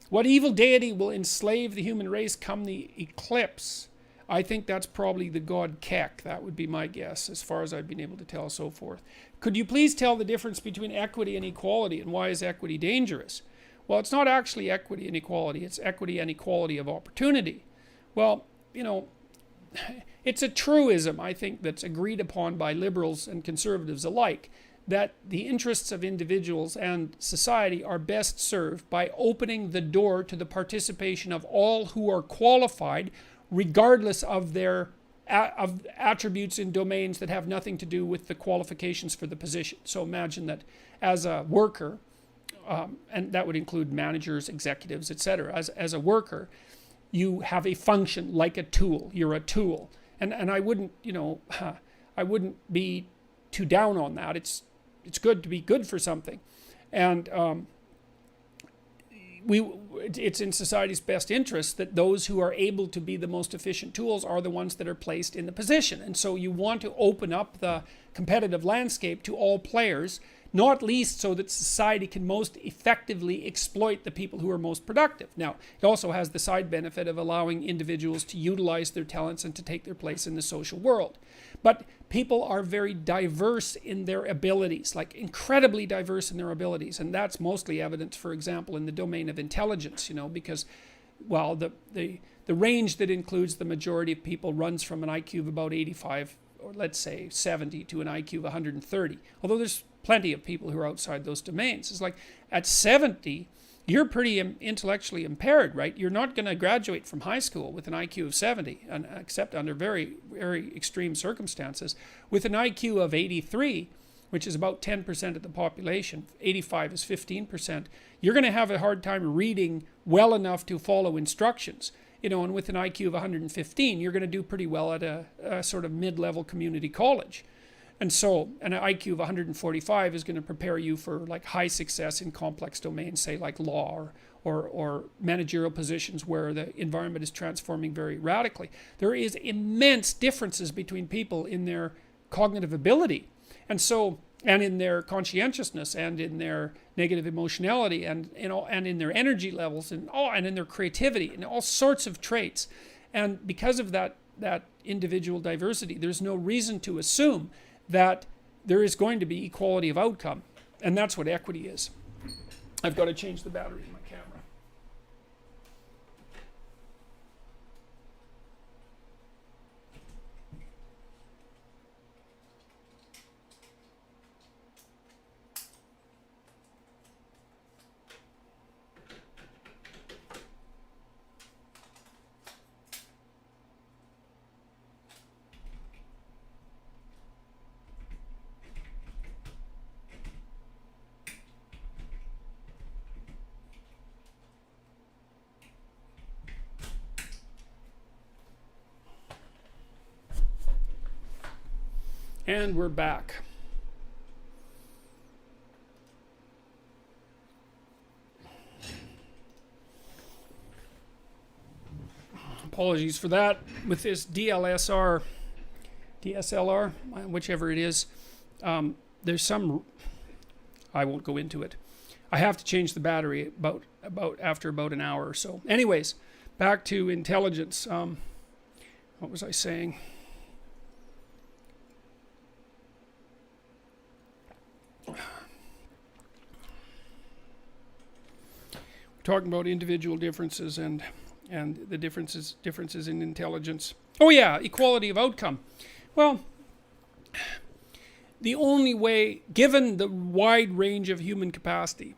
What evil deity will enslave the human race come the eclipse? I think that's probably the god Kek. That would be my guess, as far as I've been able to tell so forth. Could you please tell the difference between equity and equality, and why is equity dangerous? Well, it's not actually equity and equality. It's equity and equality of opportunity. Well, you know, it's a truism, I think, that's agreed upon by liberals and conservatives alike, that the interests of individuals and society are best served by opening the door to the participation of all who are qualified, regardless of their attributes in domains that have nothing to do with the qualifications for the position. So imagine that as a worker, and that would include managers, executives, etc. As a worker, you have a function like a tool. You're a tool, and I wouldn't, you know, I wouldn't be too down on that. It's good to be good for something, and it's in society's best interest that those who are able to be the most efficient tools are the ones that are placed in the position. And so you want to open up the competitive landscape to all players, not least so that society can most effectively exploit the people who are most productive. Now, it also has the side benefit of allowing individuals to utilize their talents and to take their place in the social world. But people are very diverse in their abilities, like incredibly diverse in their abilities. And that's mostly evident, for example, in the domain of intelligence, you know, because, well, the range that includes the majority of people runs from an IQ of about 85, or let's say 70, to an IQ of 130. Although there's plenty of people who are outside those domains. It's like at 70, you're pretty intellectually impaired, right? You're not going to graduate from high school with an IQ of 70, except under very, very extreme circumstances. With an IQ of 83, which is about 10% of the population, 85 is 15%, you're going to have a hard time reading well enough to follow instructions. You know, and with an IQ of 115, you're going to do pretty well at a sort of mid-level community college. And so an IQ of 145 is going to prepare you for like high success in complex domains, say like law or managerial positions where the environment is transforming very radically. There is immense differences between people in their cognitive ability, and so, and in their conscientiousness, and in their negative emotionality, and, you know, and in their energy levels, and in their creativity, and all sorts of traits. And because of that individual diversity, there's no reason to assume that there is going to be equality of outcome. And that's what equity is. I've got to change the battery in my camera. And we're back. Apologies for that. With this DSLR, whichever it is, there's some, I won't go into it. I have to change the battery after about an hour or so. Anyways, back to intelligence. What was I saying? Talking about individual differences and the differences in intelligence. Oh yeah, equality of outcome. Well, the only way, given the wide range of human capacity,